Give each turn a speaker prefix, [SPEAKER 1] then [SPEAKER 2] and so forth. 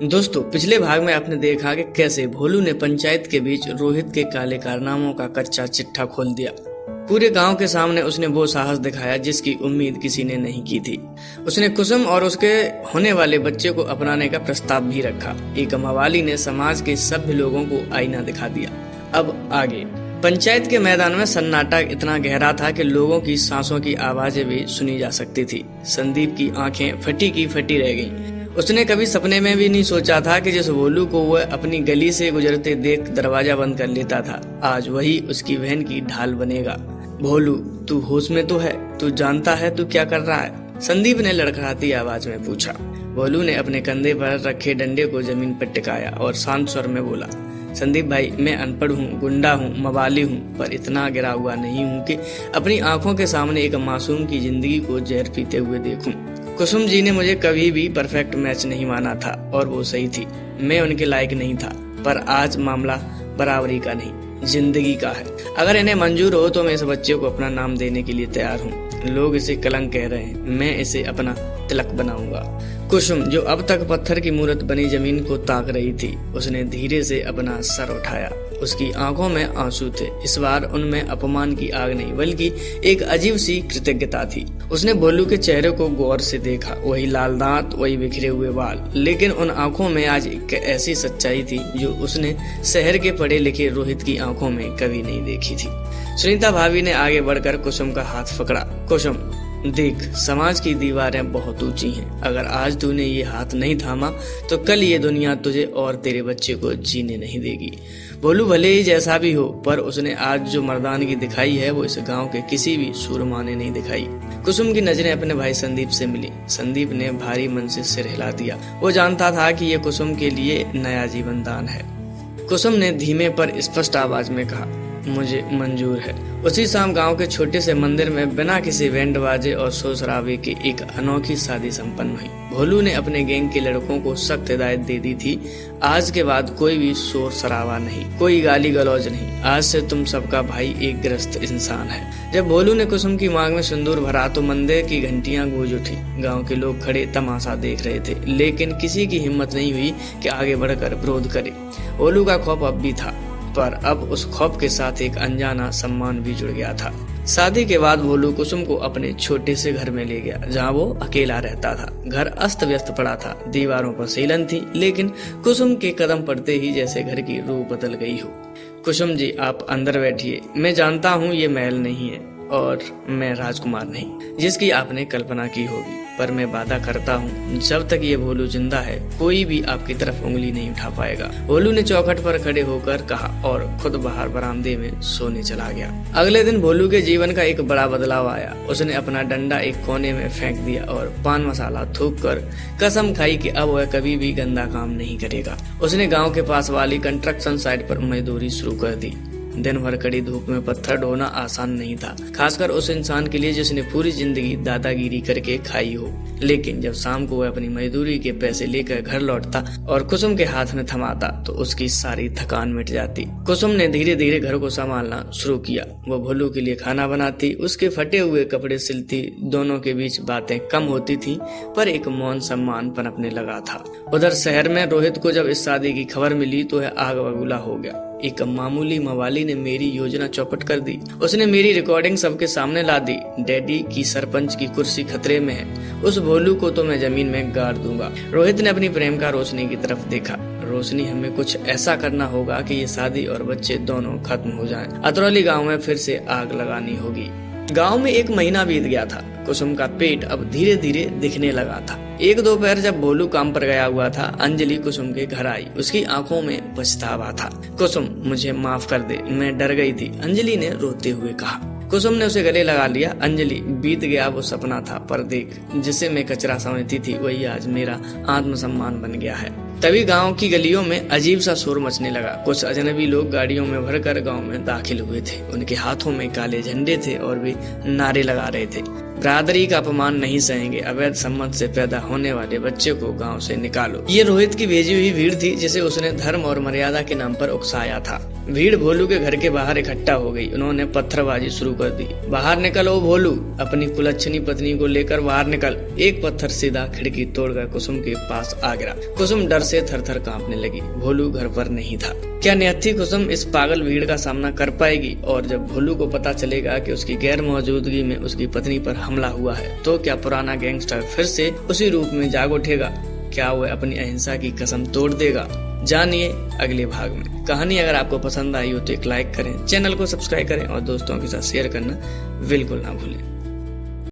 [SPEAKER 1] दोस्तों, पिछले भाग में आपने देखा कि कैसे भोलू ने पंचायत के बीच रोहित के काले कारनामों का कच्चा चिट्ठा खोल दिया। पूरे गांव के सामने उसने वो साहस दिखाया जिसकी उम्मीद किसी ने नहीं की थी। उसने कुसुम और उसके होने वाले बच्चे को अपनाने का प्रस्ताव भी रखा। एक मवाली ने समाज के सभ्य लोगों को आईना दिखा दिया। अब आगे पंचायत के मैदान में सन्नाटा इतना गहरा था कि लोगों की सांसों की आवाजें भी सुनी जा सकती थी। संदीप की आंखें फटी की फटी रह गईं। उसने कभी सपने में भी नहीं सोचा था कि जिस भोलू को वह अपनी गली से गुजरते देख दरवाजा बंद कर लेता था, आज वही उसकी बहन की ढाल बनेगा। भोलू, तू होश में तो है? तू जानता है तू क्या कर रहा है? संदीप ने लड़खड़ाती आवाज में पूछा। भोलू ने अपने कंधे पर रखे डंडे को जमीन पर टिकाया और शांत स्वर में बोला, संदीप भाई, मैं अनपढ़ हूँ, गुंडा हूँ, मवाली हूँ, पर इतना गिरा हुआ नहीं हूँ कि अपनी आंखों के सामने एक मासूम की जिंदगी को जहर पीते हुए देखूं। कुसुम जी ने मुझे कभी भी परफेक्ट मैच नहीं माना था और वो सही थी। मैं उनके लायक नहीं था, पर आज मामला बराबरी का नहीं, जिंदगी का है। अगर इन्हें मंजूर हो तो मैं इस बच्चे को अपना नाम देने के लिए तैयार हूँ। लोग इसे कलंक कह रहे हैं, मैं इसे अपना तिलक बनाऊंगा। कुसुम, जो अब तक पत्थर की मूर्त बनी जमीन को ताक रही थी, उसने धीरे से अपना सर उठाया। उसकी आंखों में आंसू थे। इस बार उनमें अपमान की आग नहीं, बल्कि एक अजीब सी कृतज्ञता थी। उसने भोलू के चेहरे को गौर से देखा। वही लाल दांत, वही बिखरे हुए बाल, लेकिन उन आंखों में आज एक ऐसी सच्चाई थी जो उसने शहर के पढ़े लिखे रोहित की आंखों में कभी नहीं देखी थी। सुनीता भाभी ने आगे बढ़कर कुसुम का हाथ पकड़ा। कुसुम, देख, समाज की दीवारें बहुत ऊंची हैं। अगर आज तूने ये हाथ नहीं थामा तो कल ये दुनिया तुझे और तेरे बच्चे को जीने नहीं देगी। भोलू भले ही जैसा भी हो, पर उसने आज जो मर्दानगी दिखाई है वो इस गांव के किसी भी सूरमा ने नहीं दिखाई। कुसुम की नजरें अपने भाई संदीप से मिली। संदीप ने भारी मन से सिर हिला दिया। वो जानता था कि ये कुसुम के लिए नया जीवन दान है। कुसुम ने धीमे पर स्पष्ट आवाज में कहा, मुझे मंजूर है। उसी शाम गांव के छोटे से मंदिर में बिना किसी बैंड बाजे और शोर शराबे के एक अनोखी शादी संपन्न हुई। भोलू ने अपने गैंग के लड़कों को सख्त हिदायत दे दी थी, आज के बाद कोई भी शोर शराबा नहीं, कोई गाली गलौज नहीं। आज से तुम सबका भाई एक ग्रस्त इंसान है। जब भोलू ने कुसुम की मांग में सिंदूर भरा तो मंदिर की घंटियां गूंज उठी। गांव के लोग खड़े तमाशा देख रहे थे, लेकिन किसी की हिम्मत नहीं हुई कि आगे बढ़कर विरोध करे। भोलू का खौफ अब भी था, पर अब उस खौफ के साथ एक अनजाना सम्मान भी जुड़ गया था। शादी के बाद भोलू कुसुम को अपने छोटे से घर में ले गया, जहाँ वो अकेला रहता था। घर अस्त व्यस्त पड़ा था, दीवारों पर सीलन थी, लेकिन कुसुम के कदम पड़ते ही जैसे घर की रूह बदल गई हो। कुसुम जी, आप अंदर बैठिए। मैं जानता हूँ ये महल नहीं है और मैं राजकुमार नहीं जिसकी आपने कल्पना की होगी, पर मैं वादा करता हूँ जब तक ये भोलू जिंदा है कोई भी आपकी तरफ उंगली नहीं उठा पाएगा। भोलू ने चौखट पर खड़े होकर कहा और खुद बाहर बरामदे में सोने चला गया। अगले दिन भोलू के जीवन का एक बड़ा बदलाव आया। उसने अपना डंडा एक कोने में फेंक दिया और पान मसाला थूक कर कसम खाई कि अब वह कभी भी गंदा काम नहीं करेगा। उसने गाँव के पास वाली कंस्ट्रक्शन साइट पर मजदूरी शुरू कर दी। दिन भर कड़ी धूप में पत्थर ढोना आसान नहीं था, खासकर उस इंसान के लिए जिसने पूरी जिंदगी दादागिरी करके खाई हो। लेकिन जब शाम को वह अपनी मजदूरी के पैसे लेकर घर लौटता और कुसुम के हाथ में थमाता तो उसकी सारी थकान मिट जाती। कुसुम ने धीरे धीरे घर को संभालना शुरू किया। वो भोलू के लिए खाना बनाती, उसके फटे हुए कपड़े सिलती। दोनों के बीच बातें कम होती थी, पर एक मौन सम्मान पनपने लगा था। उधर शहर में रोहित को जब इस शादी की खबर मिली तो वह आग बबूला हो गया। एक मामूली मवाली ने मेरी योजना चौपट कर दी। उसने मेरी रिकॉर्डिंग सबके सामने ला दी। डैडी की सरपंच की कुर्सी खतरे में है। उस भोलू को तो मैं जमीन में गाड़ दूंगा। रोहित ने अपनी प्रेम का रोशनी की तरफ देखा। रोशनी, हमें कुछ ऐसा करना होगा कि ये शादी और बच्चे दोनों खत्म हो जाएं। अतरौली गांव में फिर से आग लगानी होगी। गांव में एक महीना बीत गया था। कुसुम का पेट अब धीरे धीरे दिखने लगा था। एक दोपहर जब भोलू काम पर गया हुआ था, अंजलि कुसुम के घर आई। उसकी आंखों में पछतावा था। कुसुम, मुझे माफ कर दे, मैं डर गई थी, अंजलि ने रोते हुए कहा। कुसुम ने उसे गले लगा लिया। अंजलि, बीत गया वो सपना था, पर देख, जिसे मैं कचरा समझती थी वही आज मेरा आत्मसम्मान बन गया है। तभी गांव की गलियों में अजीब सा शोर मचने लगा। कुछ अजनबी लोग गाड़ियों में भरकर गांव में दाखिल हुए थे। उनके हाथों में काले झंडे थे और वे नारे लगा रहे थे, बिरादरी का अपमान नहीं सहेंगे, अवैध संबंध से पैदा होने वाले बच्चे को गांव से निकालो। ये रोहित की भेजी हुई भीड़ थी जिसे उसने धर्म और मर्यादा के नाम पर उकसाया था। भीड़ भोलू के घर के बाहर इकट्ठा हो गई। उन्होंने पत्थरबाजी शुरू कर दी। बाहर निकल ओ भोलू, अपनी कुलच्छनी पत्नी को लेकर बाहर निकल। एक पत्थर सीधा खिड़की तोड़कर कुसुम के पास आ गिरा। कुसुम डर से थर-थर कांपने लगी। भोलू घर पर नहीं था। क्या निहत्थी कुसुम इस पागल भीड़ का सामना कर पाएगी? और जब भोलू को पता चलेगा कि उसकी गैर मौजूदगी में उसकी पत्नी पर हमला हुआ है, तो क्या पुराना गैंगस्टर फिर से उसी रूप में जाग उठेगा? क्या वह अपनी अहिंसा की कसम तोड़ देगा? जानिए अगले भाग में। कहानी अगर आपको पसंद आई हो तो एक लाइक करें, चैनल को सब्सक्राइब करें और दोस्तों के साथ शेयर करना बिल्कुल ना भूलें।